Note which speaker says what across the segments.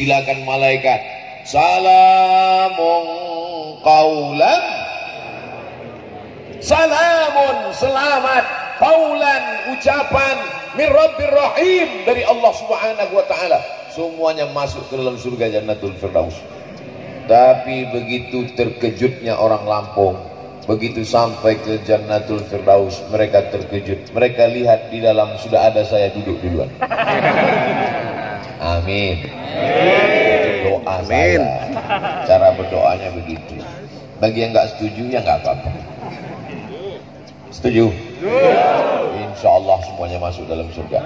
Speaker 1: dipersilakan malaikat, salamun qaulan, salamun selamat, qaulan ucapan, min rabbir rahim dari Allah Subhanahu wa taala. Semuanya masuk ke dalam surga Jannatul Firdaus. Tapi begitu terkejutnya orang Lampung, begitu sampai ke Jannatul Firdaus, mereka terkejut. Mereka lihat di dalam sudah ada saya duduk duluan. Amin. Itu doa saya. Cara berdoanya begitu. Bagi yang nggak setuju ya nggak apa-apa. Setuju? Insya Allah semuanya masuk dalam surga.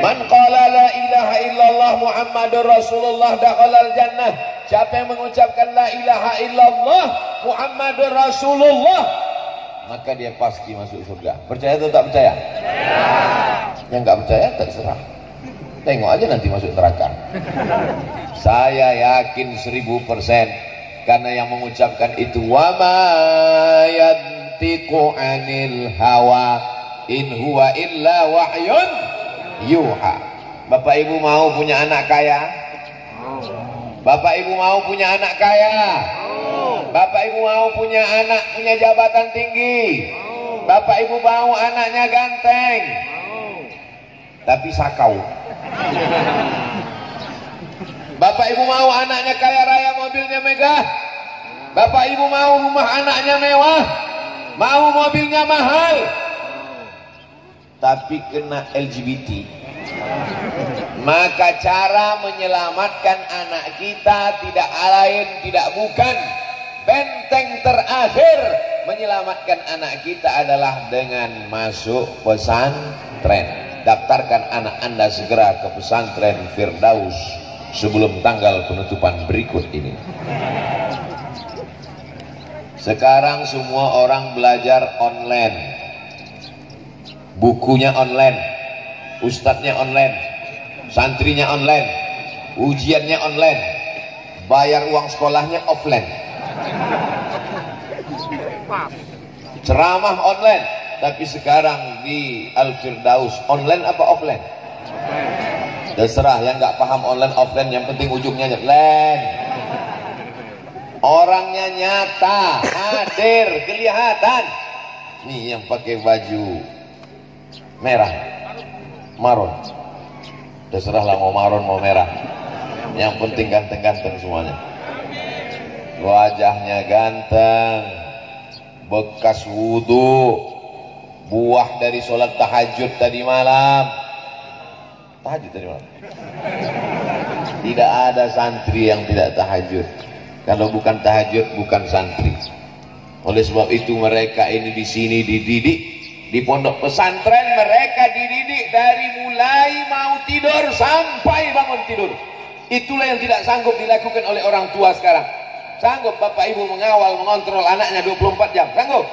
Speaker 1: Man qala la ilaha illallah Muhammadur Rasulullah dakhalal jannah. Siapa yang mengucapkan la ilaha illallah Muhammadur Rasulullah, maka dia pasti masuk surga. Percaya atau tak percaya? Yang nggak percaya terserah. Tengok aja nanti masuk neraka. Saya yakin 1000%, karena yang mengucapkan itu wa ma yantiqu anil hawa in huwa illa wahyun yuha. Bapak Ibu mau punya anak kaya? Bapak Ibu mau punya anak kaya? Bapak Ibu mau punya anak punya jabatan tinggi? Bapak Ibu mau anaknya ganteng tapi sakau? Bapak Ibu mau anaknya kaya raya, mobilnya megah? Bapak Ibu mau rumah anaknya mewah, mau mobilnya mahal, tapi kena LGBT? Maka cara menyelamatkan anak kita tidak lain tidak bukan, benteng terakhir menyelamatkan anak kita adalah dengan masuk pesantren. Daftarkan anak Anda segera ke pesantren Firdaus sebelum tanggal penutupan berikut ini. Sekarang semua orang belajar online, bukunya online, ustadznya online, santrinya online, ujiannya online, bayar uang sekolahnya offline, ceramah online. Tapi sekarang di Al-Firdaus online apa offline? Terserah, yang nggak paham online offline, yang penting ujungnya online. Orangnya nyata, hadir, kelihatan. Nih yang pakai baju merah, maron, terserah lah mau maron mau merah, yang penting ganteng-ganteng semuanya. Wajahnya ganteng, bekas wudhu, buah dari sholat tahajud tadi malam. Tahajud tadi malam. Tidak ada santri yang tidak tahajud. Kalau bukan tahajud bukan santri. Oleh sebab itu mereka ini di sini dididik, di pondok pesantren mereka dididik dari mulai mau tidur sampai bangun tidur. Itulah yang tidak sanggup dilakukan oleh orang tua sekarang. Sanggup Bapak Ibu mengawal, mengontrol anaknya 24 jam? Sanggup?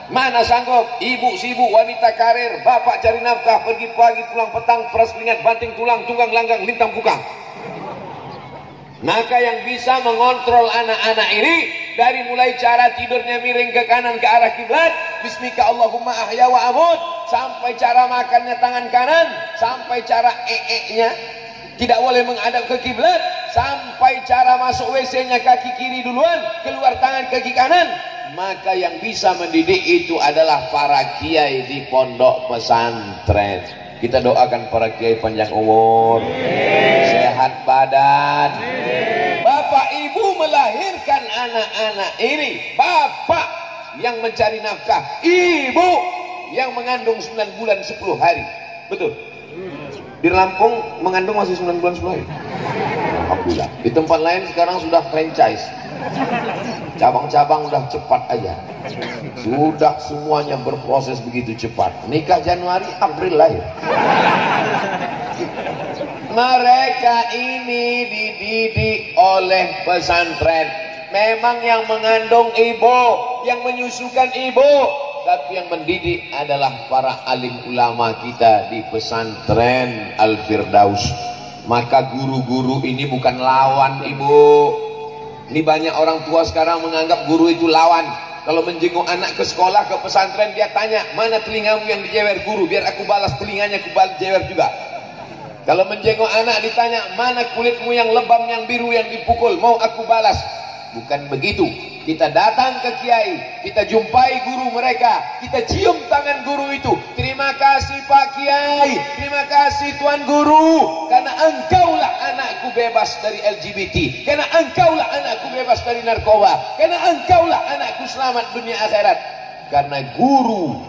Speaker 1: Mana sanggup? Ibu sibuk, wanita karir, bapak cari nafkah, pergi pagi pulang petang, peras keringat, banting tulang, tunggang langgang, lintang pukang. Maka yang bisa mengontrol anak-anak ini dari mulai cara tidurnya miring ke kanan ke arah kiblat, bismika Allahumma ahya wa amut, sampai cara makannya tangan kanan, sampai cara nya tidak boleh menghadap ke kiblat, sampai cara masuk WC-nya kaki kiri duluan, keluar tangan kaki kanan. Maka yang bisa mendidik itu adalah para kiai di pondok pesantren. Kita doakan para kiai panjang umur, sehat badan. Bapak Ibu melahirkan anak-anak ini, bapak yang mencari nafkah, ibu yang mengandung 9 bulan 10 hari. Betul? Di Lampung mengandung masih 9 bulan 10 hari. Alhamdulillah. Di tempat lain sekarang sudah franchise, cabang-cabang udah cepat aja, sudah semuanya berproses begitu cepat. Nikah Januari, April lahir. Mereka ini dididik oleh pesantren. Memang yang mengandung ibu, yang menyusukan ibu, tapi yang mendidik adalah para alim ulama kita di pesantren Al-Firdaus. Maka guru-guru ini bukan lawan ibu. Ini banyak orang tua sekarang menganggap guru itu lawan. Kalau menjenguk anak ke sekolah, ke pesantren, dia tanya, mana telingamu yang dijewer guru, biar aku balas telinganya, aku balas jewer juga. Kalau menjenguk anak ditanya, mana kulitmu yang lebam, yang biru, yang dipukul, mau aku balas. Bukan begitu. Kita datang ke kiai, kita jumpai guru mereka, kita cium tangan guru itu. Terima kasih Pak Kiai, terima kasih Tuan Guru, karena engkaulah anakku bebas dari LGBT, karena engkaulah anakku bebas dari narkoba, karena engkaulah anakku selamat dunia akhirat. Karena guru,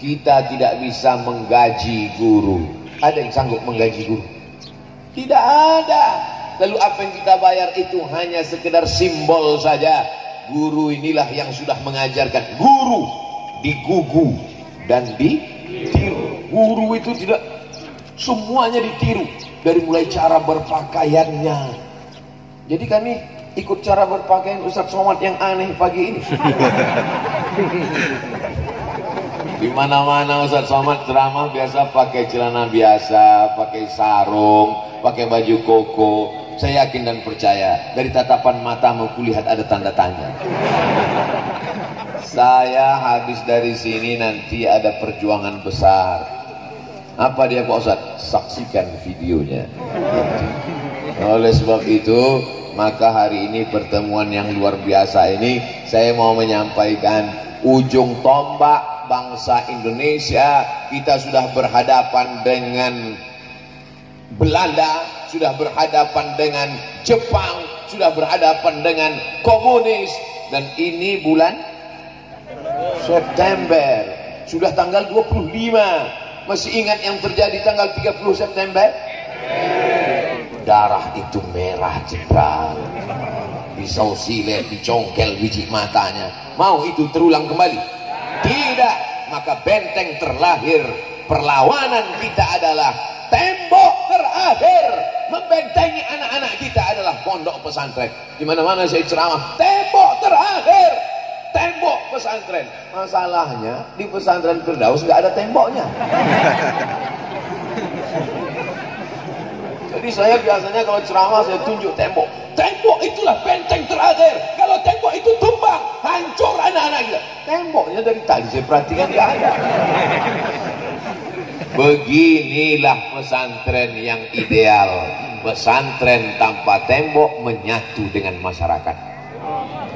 Speaker 1: kita tidak bisa menggaji guru. Ada yang sanggup menggaji guru? Tidak ada. Lalu apa yang kita bayar itu hanya sekedar simbol saja. Guru inilah yang sudah mengajarkan. Guru digugu dan ditiru. Guru itu tidak semuanya ditiru, dari mulai cara berpakaiannya. Jadi kami ikut cara berpakaian Ustadz Somad yang aneh pagi ini. Di mana-mana Ustadz Somad ceramah biasa pakai celana biasa, pakai sarung, pakai baju koko. Saya yakin dan percaya dari tatapan matamu kulihat ada tanda tanya. Saya habis dari sini nanti ada perjuangan besar. Apa dia Pak Ustadz? Saksikan videonya. Oleh sebab itu, maka hari ini pertemuan yang luar biasa ini saya mau menyampaikan ujung tombak bangsa Indonesia. Kita sudah berhadapan dengan Belanda, sudah berhadapan dengan Jepang, sudah berhadapan dengan komunis, dan ini bulan September, sudah tanggal 25. Masih ingat yang terjadi tanggal 30 September? Darah itu merah jenderal, pisau silet dicongkel biji matanya. Mau itu terulang kembali? Tidak. Maka benteng terlahir perlawanan kita adalah tembok terakhir membentengi anak-anak kita adalah pondok pesantren. Di mana-mana saya ceramah, tembok terakhir, tembok pesantren. Masalahnya di pesantren Firdaus nggak ada temboknya. Jadi saya biasanya kalau ceramah saya tunjuk tembok. Tembok itulah benteng terakhir. Kalau tembok itu tumbang, hancur anak-anak kita. Temboknya dari tadi saya perhatikan nggak ada. Beginilah pesantren yang ideal. Pesantren tanpa tembok menyatu dengan masyarakat.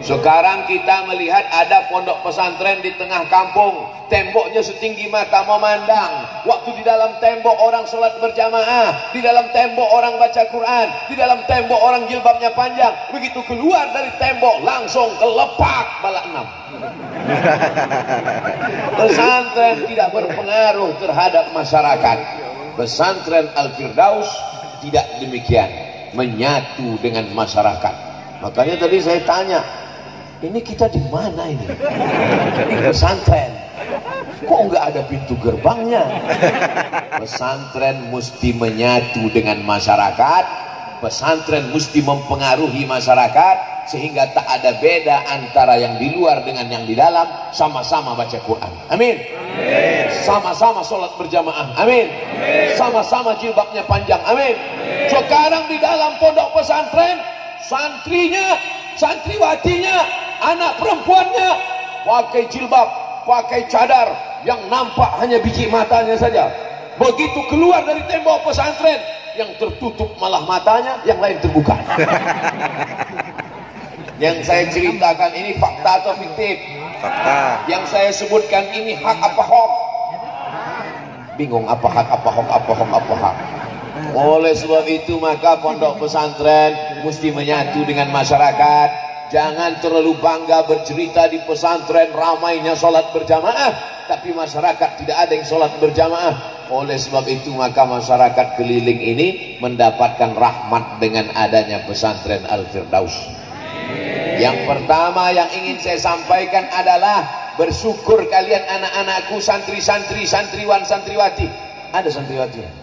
Speaker 1: Sekarang kita melihat ada pondok pesantren di tengah kampung, temboknya setinggi mata memandang. Waktu di dalam tembok orang sholat berjamaah, di dalam tembok orang baca Quran, di dalam tembok orang jilbabnya panjang. Begitu keluar dari tembok langsung kelepak balak 6. Pesantren tidak berpengaruh terhadap masyarakat. Pesantren Al-Firdaus tidak demikian, menyatu dengan masyarakat. Makanya tadi saya tanya, ini kita di mana ini? Ini pesantren. Kok nggak ada pintu gerbangnya? Pesantren mesti menyatu dengan masyarakat. Pesantren mesti mempengaruhi masyarakat sehingga tak ada beda antara yang di luar dengan yang di dalam. Sama-sama baca Quran. Amin. Sama-sama sholat berjamaah. Amin. Sama-sama jilbabnya panjang. Amin. Sekarang di dalam pondok pesantren, santrinya, santriwatinya, anak perempuannya pakai jilbab, pakai cadar, yang nampak hanya biji matanya saja. Begitu keluar dari tembok pesantren, yang tertutup malah matanya, yang lain terbuka. Yang saya ceritakan ini fakta atau fiktif? Fakta. Yang saya sebutkan ini hak apa hoax? Bingung apa hak, apa hoax, apa hoax, apa hak. Oleh sebab itu maka pondok pesantren mesti menyatu dengan masyarakat. Jangan terlalu bangga bercerita di pesantren ramainya sholat berjamaah, tapi masyarakat tidak ada yang sholat berjamaah. Oleh sebab itu maka masyarakat keliling ini mendapatkan rahmat dengan adanya pesantren Al-Firdaus. Yang pertama yang ingin saya sampaikan adalah bersyukur kalian anak-anakku, santri-santri, santriwan, santriwati. Ada santriwati?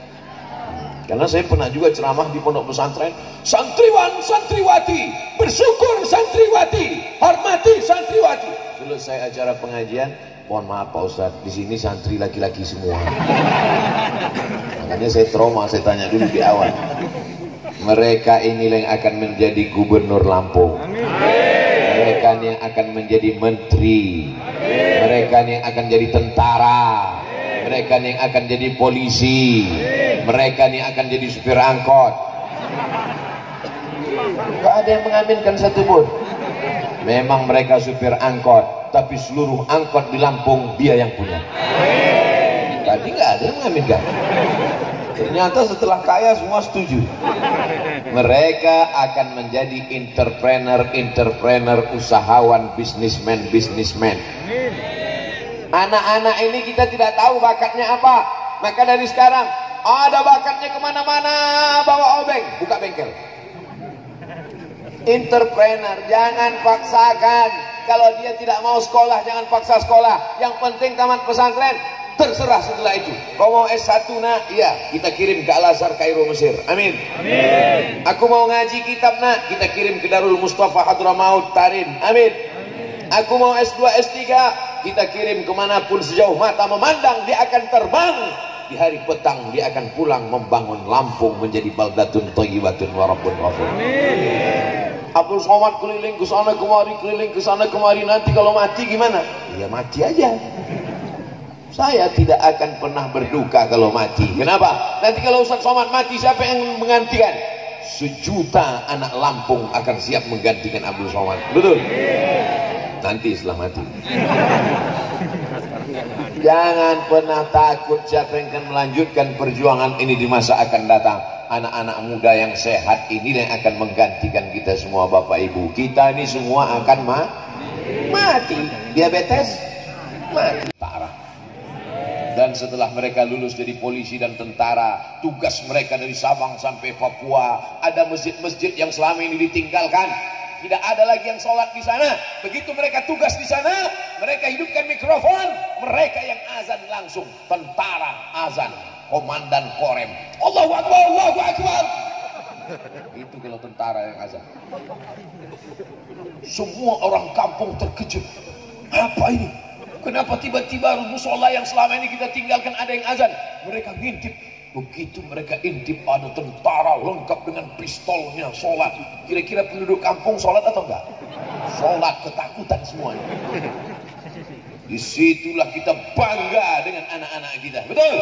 Speaker 1: Karena saya pernah juga ceramah di pondok pesantren, santriwan, santriwati, bersyukur santriwati, hormati santriwati. Selesai acara pengajian, mohon maaf Pak Ustadz, di sini santri laki-laki semua. Makanya saya trauma, saya tanya dulu di awal. Mereka inilah yang akan menjadi gubernur Lampung. Mereka yang akan menjadi menteri. Mereka yang akan jadi tentara. Mereka yang akan jadi polisi. Mereka nih akan jadi supir angkot. Gak ada yang mengaminkan satupun. Memang mereka supir angkot, tapi seluruh angkot di Lampung dia yang punya. Tadi gak ada yang mengaminkan. Ternyata setelah kaya semua setuju. Mereka akan menjadi entrepreneur, usahawan, bisnismen. Anak-anak ini kita tidak tahu bakatnya apa. Maka dari sekarang, ada bakatnya kemana-mana, bawa obeng, buka bengkel. Entrepreneur, jangan paksakan. Kalau dia tidak mau sekolah, jangan paksa sekolah. Yang penting tamat pesantren, terserah setelah itu. Kau mau S1 nak? Iya, kita kirim ke Al-Azhar Kairo Mesir. Amin. Amin. Aku mau ngaji kitab nak? Kita kirim ke Darul Mustafa Hadramaut Tarin. Amin. Aku mau S2 S3, kita kirim kemanapun sejauh mata memandang. Dia akan terbang. Di hari petang dia akan pulang membangun Lampung menjadi baldatun thayyibatun wa rabbun ghafur. Amin. Abdul Somad keliling ke sana kemari, nanti kalau mati gimana? Ya mati aja. Saya tidak akan pernah berduka kalau mati. Kenapa? Nanti kalau Ustaz Somad mati, siapa yang menggantikan? 1 juta anak Lampung akan siap menggantikan Abdul Somad. Betul? Nanti setelah mati. Jangan pernah takut siapa yang akan melanjutkan perjuangan ini di masa akan datang. Anak-anak muda yang sehat ini yang akan menggantikan kita semua, Bapak Ibu. Kita ini semua akan mati. Diabetes, mati. Parah. Dan setelah mereka lulus jadi polisi dan tentara, tugas mereka dari Sabang sampai Papua, ada masjid-masjid yang selama ini ditinggalkan. Tidak ada lagi yang sholat di sana. Begitu mereka tugas di sana, mereka hidupkan mikrofon, mereka yang azan langsung. Tentara azan, komandan korem, Allahu Akbar, Allahu Akbar. Itu kalau tentara yang azan. Semua orang kampung terkejut. Apa ini? Kenapa tiba-tiba musola yang selama ini kita tinggalkan ada yang azan? Mereka ngintip. Begitu mereka intip, ada tentara lengkap dengan pistolnya sholat. Kira-kira penduduk kampung sholat atau enggak? Sholat, ketakutan semuanya. Disitulah kita bangga dengan anak-anak kita. Betul?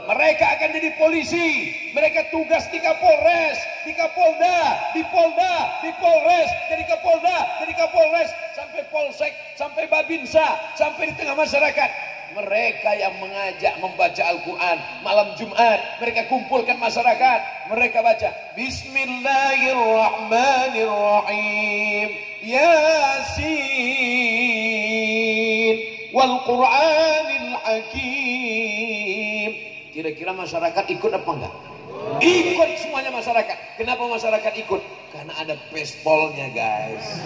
Speaker 1: Mereka akan jadi polisi. Mereka tugas di Kapolres, di Kapolda, di Polda, di Polres, jadi Kapolda, jadi Kapolres, sampai Polsek, sampai Babinsa, sampai di tengah masyarakat. Mereka yang mengajak membaca Al-Quran malam Jumat, mereka kumpulkan masyarakat, mereka baca Bismillahirrahmanirrahim, Yasin wal Qur'anil Hakim. Kira-kira masyarakat ikut apa enggak? Ikut semuanya masyarakat. Kenapa masyarakat ikut? Karena ada pistolnya, guys.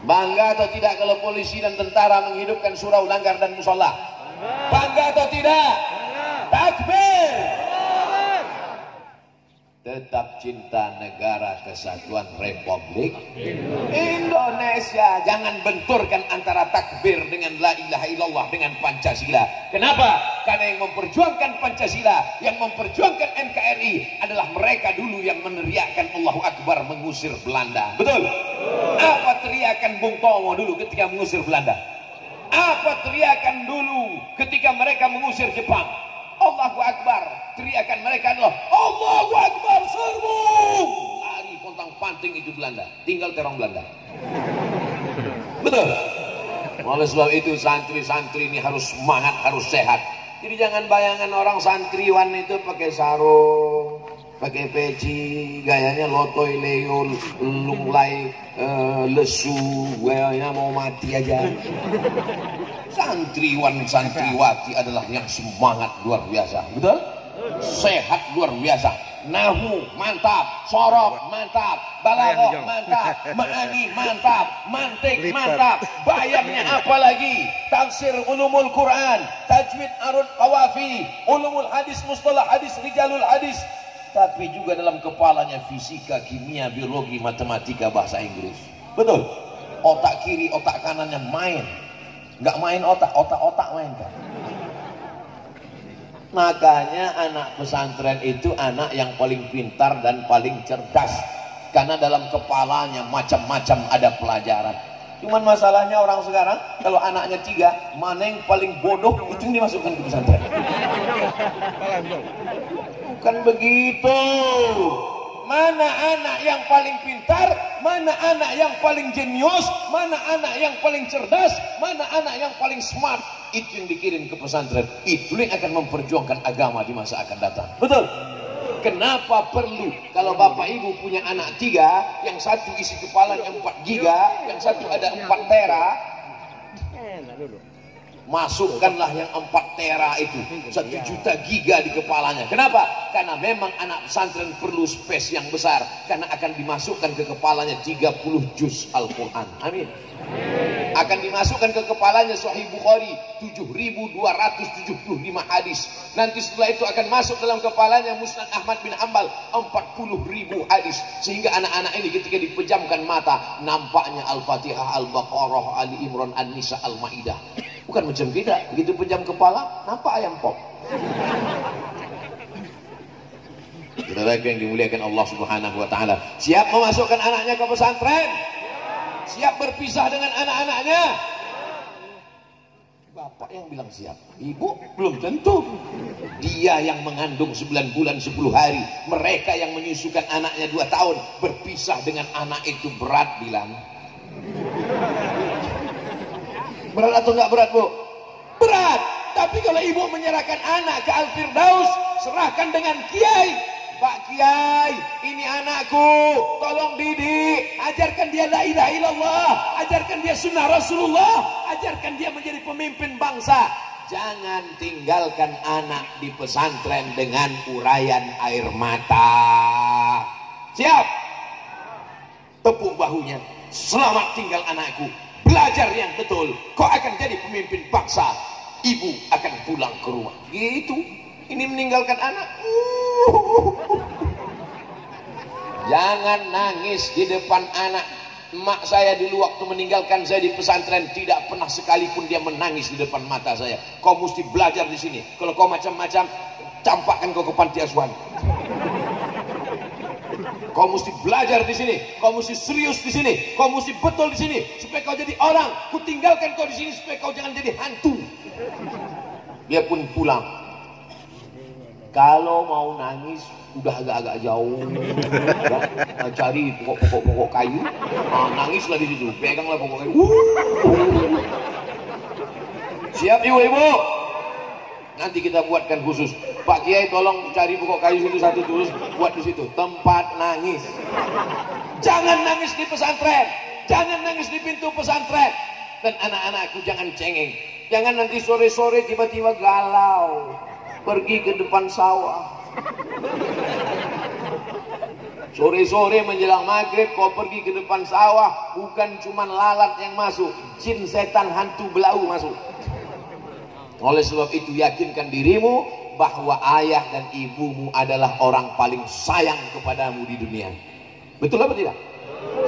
Speaker 1: Bangga atau tidak kalau polisi dan tentara menghidupkan surau, langgar dan musola? Bangga atau tidak? Takbir. Tetap cinta negara kesatuan Republik Indonesia. Jangan benturkan antara takbir dengan la ilaha illallah dengan Pancasila. Kenapa? Karena yang memperjuangkan Pancasila, yang memperjuangkan NKRI adalah mereka dulu yang meneriakkan Allahu Akbar mengusir Belanda. Betul? Apa teriakan Bung Tomo dulu ketika mengusir Belanda? Apa teriakan dulu ketika mereka mengusir Jepang? Allahu Akbar. Teriakan mereka adalah Allahu Akbar, serbu. Lari pontang-panting itu Belanda. Tinggal terong Belanda. Betul? Oleh sebab itu santri-santri ini harus semangat, harus sehat. Jadi jangan bayangan orang santriwan itu pakai sarung, pakai peci, gayanya lotoy leo, lunglai, lesu, gayanya mau mati aja. Santriwan santriwati adalah yang semangat luar biasa, betul? Sehat luar biasa. Nahu mantap, sorof mantap, balaghah mantap, ma'ani mantap, mantik mantap, bayangnya apa lagi? Tafsir ulumul Quran, tajwid arud qawafi, ulumul hadis, mustalah hadis, rijalul hadis. Tapi juga dalam kepalanya fisika, kimia, biologi, matematika, bahasa Inggris. Betul? Otak kiri, otak kanannya main. Nggak main otak main kan. Makanya anak pesantren itu anak yang paling pintar dan paling cerdas, karena dalam kepalanya macam-macam ada pelajaran. Cuman masalahnya orang sekarang kalau anaknya 3, mana yang paling bodoh itu yang dimasukkan ke pesantren. Bukan begitu. Mana anak yang paling pintar, mana anak yang paling jenius, mana anak yang paling cerdas, mana anak yang paling smart, itu yang dikirim ke pesantren. Itu yang akan memperjuangkan agama di masa akan datang. Betul? Kenapa perlu kalau bapak ibu punya anak 3, yang satu isi kepalanya 4 giga, yang satu ada 4 tera, masukkanlah yang 4 tera itu, 1 juta giga di kepalanya. Kenapa? Karena memang anak pesantren perlu space yang besar, karena akan dimasukkan ke kepalanya 30 juz Al-Quran. Amin. Akan dimasukkan ke kepalanya Sahih Bukhari 7.275 hadis. Nanti setelah itu akan masuk dalam kepalanya Musnad Ahmad bin Hanbal 40.000 hadis. Sehingga anak-anak ini ketika dipejamkan mata, nampaknya Al-Fatihah, Al-Baqarah, Ali Imran, An-Nisa, Al-Maidah. Bukan macam kita, begitu pejam kepala, nampak ayam pop. Saudara yang dimuliakan Allah Subhanahu wa taala, siap memasukkan anaknya ke pesantren? Siap berpisah dengan anak-anaknya? Bapak yang bilang siap, ibu belum tentu. Dia yang mengandung 9 bulan 10 hari, mereka yang menyusukan anaknya 2 tahun, berpisah dengan anak itu berat bilang. Berat atau enggak berat, Bu? Berat. Tapi kalau ibu menyerahkan anak ke Al-Firdaus, serahkan dengan kiai. Pak Kiai, ini anakku, tolong didik, ajarkan dia la ilaha illallah, ajarkan dia sunnah Rasulullah, ajarkan dia menjadi pemimpin bangsa. Jangan tinggalkan anak di pesantren dengan uraian air mata. Siap? Tepuk bahunya. Selamat tinggal anakku, belajar yang betul, kau akan jadi pemimpin bangsa. Ibu akan pulang ke rumah. Gitu. Ini meninggalkan anak. Jangan nangis di depan anak. Emak saya dulu waktu meninggalkan saya di pesantren, tidak pernah sekalipun dia menangis di depan mata saya. Kau mesti belajar di sini. Kalau kau macam-macam, campakkan kau ke panti asuhan. Kau mesti belajar di sini. Kau mesti serius di sini. Kau mesti betul di sini supaya kau jadi orang. Ku tinggalkan kau di sini supaya kau jangan jadi hantu. Dia pun pulang. Kalau mau nangis udah agak-agak jauh, ya, cari pokok kayu, nangislah di situ, peganglah pokok kayu. Siap ibu-ibu? Nanti kita buatkan khusus. Pak Kiai tolong cari pokok kayu situ satu terus, buat di situ tempat nangis. Jangan nangis di pesantren, jangan nangis di pintu pesantren. Dan anak-anakku jangan cengeng, jangan nanti sore-sore tiba-tiba galau. Pergi ke depan sawah. Sore-sore menjelang maghrib kau pergi ke depan sawah, bukan cuma lalat yang masuk, jin, setan, hantu, belau masuk. Oleh sebab itu yakinkan dirimu bahwa ayah dan ibumu adalah orang paling sayang kepadamu di dunia. Betul apa tidak?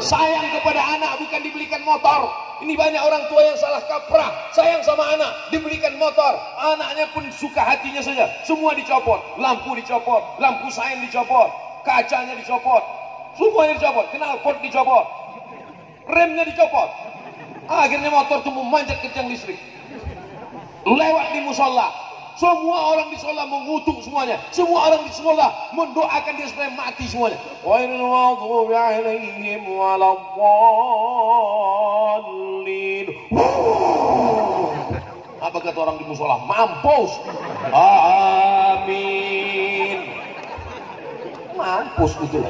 Speaker 1: Sayang kepada anak bukan dibelikan motor. Ini banyak orang tua yang salah kaprah. Sayang sama anak, dibelikan motor, anaknya pun suka hatinya saja. Semua dicopot, lampu dicopot, lampu sein dicopot, kacanya dicopot, semuanya dicopot, knalpot dicopot, remnya dicopot. Akhirnya motor itu memanjat ke tiang listrik. Lewat di musola, semua orang di musola mengutuk semuanya. Semua orang di musola mendoakan dia supaya mati semuanya. Ghairil maghdubi 'alaihim waladdallin. Apa kata orang di musola? Mampus. Amin. Mampus betul.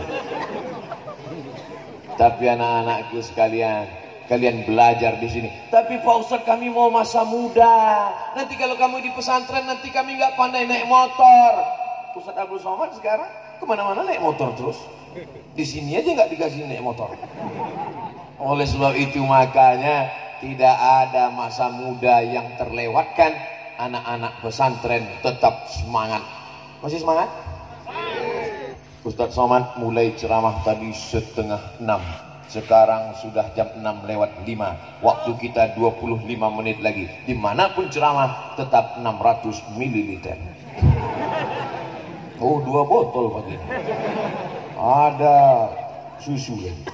Speaker 1: Tapi anak-anakku sekalian, kalian belajar di sini. Tapi Pak Ustadz, kami mau masa muda. Nanti kalau kamu di pesantren, nanti kami nggak pandai naik motor. Ustadz Abdul Somad sekarang kemana-mana naik motor terus. Di sini aja nggak dikasih naik motor. Oleh sebab itu makanya tidak ada masa muda yang terlewatkan. Anak-anak pesantren tetap semangat. Masih semangat? Ustadz Somad mulai ceramah tadi 5:30. Sekarang sudah jam 6:05. Waktu kita 25 menit lagi. Dimanapun ceramah tetap 600 ml. Oh, 2 botol pagi. Ada susu lagi.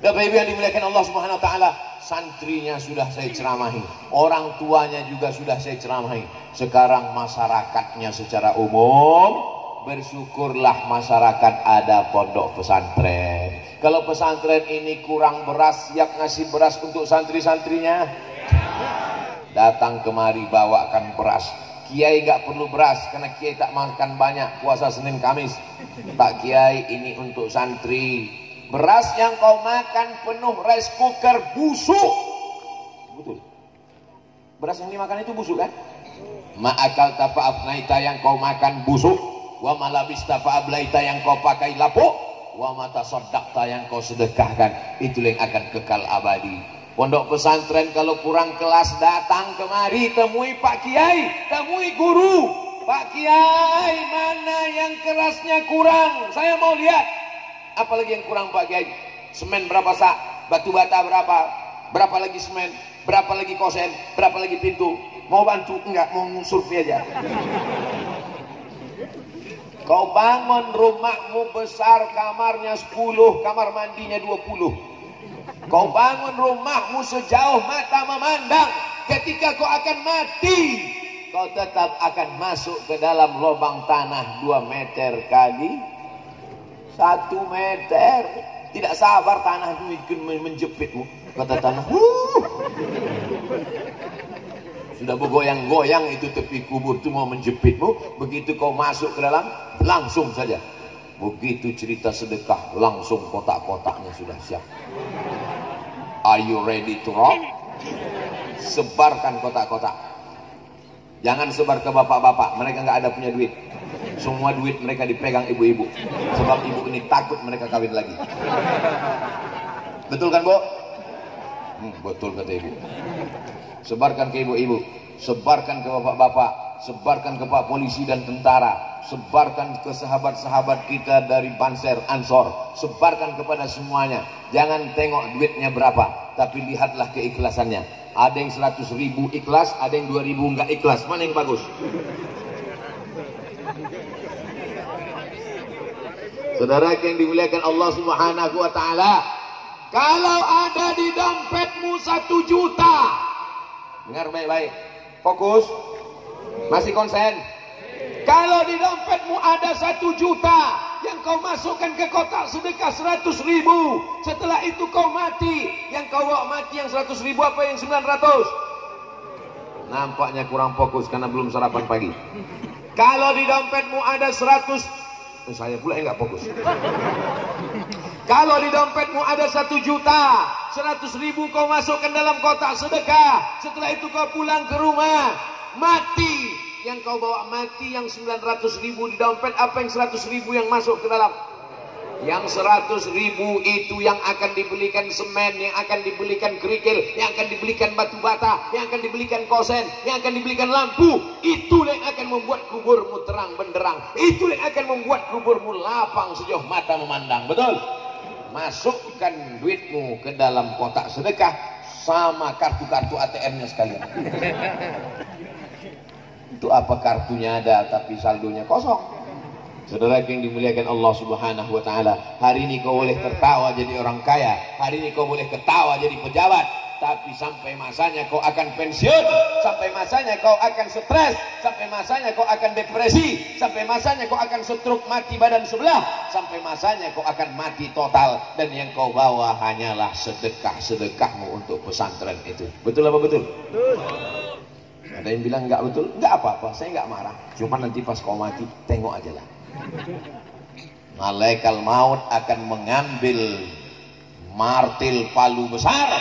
Speaker 1: Bapak Ibu yang dimuliakan Allah Subhanahu wa taala, santrinya sudah saya ceramahi, orang tuanya juga sudah saya ceramahi. Sekarang masyarakatnya secara umum, bersyukurlah masyarakat ada pondok pesantren. Kalau pesantren ini kurang beras, siap ngasih beras untuk santri-santrinya? Datang kemari bawakan beras. Kiai gak perlu beras karena kiai tak makan banyak puasa Senin Kamis. Pak Kiai, ini untuk santri. Beras yang kau makan penuh rice cooker busuk. Betul. Beras yang dimakan itu busuk kan? Ma'akal tafa'afnaita yang kau makan busuk. Wa malabis tafa'ablaita yang kau pakai lapuk. Wa mata sodakta yang kau sedekahkan. Itulah yang akan kekal abadi. Pondok pesantren kalau kurang kelas datang kemari, temui Pak Kiai, temui guru. Pak Kiai, mana yang kerasnya kurang? Saya mau lihat. Apalagi yang kurang Pak Kiai? Semen berapa sak? Batu bata berapa? Berapa lagi semen? Berapa lagi kosen? Berapa lagi pintu? Mau bantu? Enggak, mau survei aja. Kau bangun rumahmu besar, kamarnya 10, kamar mandinya 20. Kau bangun rumahmu sejauh mata memandang. Ketika kau akan mati, kau tetap akan masuk ke dalam lubang tanah 2 meter kali 1 meter. Tidak sabar tanah itu menjepitmu. Kata tanah, sudah bergoyang-goyang itu tepi kubur itu mau menjepitmu. Begitu kau masuk ke dalam, langsung saja. Begitu cerita sedekah, langsung kotak-kotaknya sudah siap. Are you ready to rock? Sebarkan kotak-kotak. Jangan sebar ke bapak-bapak, mereka nggak ada punya duit. Semua duit mereka dipegang ibu-ibu. Sebab ibu ini takut mereka kawin lagi. Betul kan, Bu? Betul kata ibu. Sebarkan ke ibu-ibu, sebarkan ke bapak-bapak, sebarkan ke Pak Polisi dan tentara, sebarkan ke sahabat-sahabat kita dari Banser, Ansor, sebarkan kepada semuanya. Jangan tengok duitnya berapa, tapi lihatlah keikhlasannya. Ada yang 100.000 ikhlas, ada yang 2.000 enggak ikhlas. Mana yang bagus? Saudara yang dimuliakan Allah Subhanahu wa taala, kalau ada di dompetmu 1 juta, dengar baik-baik, fokus, masih konsen. Kalau di dompetmu ada 1 juta yang kau masukkan ke kotak sedekah 100.000, setelah itu kau mati, yang kau bawa mati yang 100.000 apa yang 900? Nampaknya kurang fokus karena belum sarapan pagi. Kalau di dompetmu ada 100, saya pula yang nggak fokus. Kalau di dompetmu ada 1 juta, 100.000 kau masukkan dalam kotak sedekah. Setelah itu kau pulang ke rumah, mati. Yang kau bawa mati yang 900.000 di dompet, apa yang 100.000 yang masuk ke dalam? Yang 100.000 itu yang akan dibelikan semen, yang akan dibelikan kerikil, yang akan dibelikan batu bata, yang akan dibelikan kosen, yang akan dibelikan lampu. Itulah yang akan membuat kuburmu terang benderang. Itulah yang akan membuat kuburmu lapang sejauh mata memandang. Betul? Masukkan duitmu ke dalam kotak sedekah sama kartu-kartu ATM-nya sekalian. Itu apa, kartunya ada tapi saldonya kosong. Saudara yang dimuliakan Allah Subhanahu wa taala, hari ini kau boleh tertawa jadi orang kaya, hari ini kau boleh ketawa jadi pejabat, tapi sampai masanya kau akan pensiun, sampai masanya kau akan stres, sampai masanya kau akan depresi, sampai masanya kau akan stroke mati badan sebelah, sampai masanya kau akan mati total, dan yang kau bawa hanyalah sedekah-sedekahmu untuk pesantren itu. Betul apa betul? Betul. Ada yang bilang enggak betul? Enggak apa-apa, saya enggak marah. Cuma nanti pas kau mati, tengok aja lah. Malaikat maut akan mengambil martil palu besar.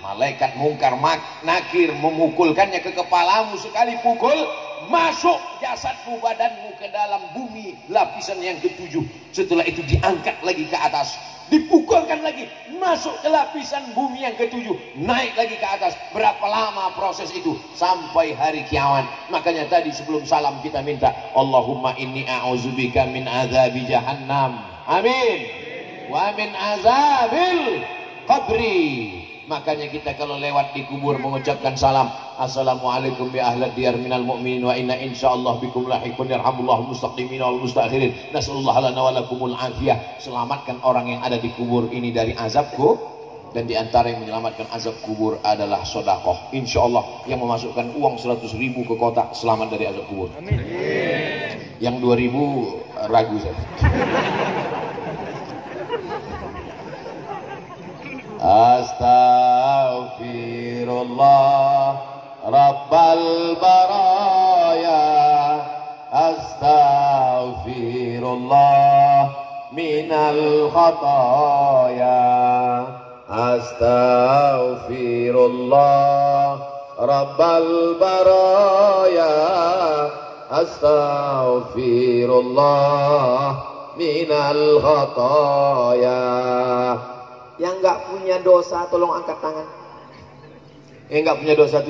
Speaker 1: Malaikat mungkar nakir memukulkannya ke kepalamu, sekali pukul masuk jasadmu, badanmu ke dalam bumi lapisan yang ke-7. Setelah itu diangkat lagi ke atas, dipukulkan lagi masuk ke lapisan bumi yang ke-7, naik lagi ke atas. Berapa lama proses itu? Sampai hari kiamat. Makanya tadi sebelum salam kita minta, Allahumma inni a'udzubika min azabi jahannam, amin, wa min azabil qabri. Makanya kita kalau lewat di kubur mengucapkan salam, assalamualaikum bi ahlad diyar minal mu'minin wa inna insyaallah bikum lahiqun yarhamullahu mustaqdimin wal mustakhirin. Nasallallahu lana wa lakumul afiyah. Selamatkan orang yang ada di kubur ini dari azabku, dan di antara yang menyelamatkan azab kubur adalah sedekah. Insyaallah yang memasukkan uang 100.000 ke kotak selamat dari azab kubur. Amin. Yang 2.000 ragu saya. Astaghfirullah Rabbal baraya, astaghfirullah minal khataya, astaghfirullah Rabbal baraya, astaghfirullah minal khataya. Yang nggak punya dosa tolong angkat tangan. Yang nggak punya dosa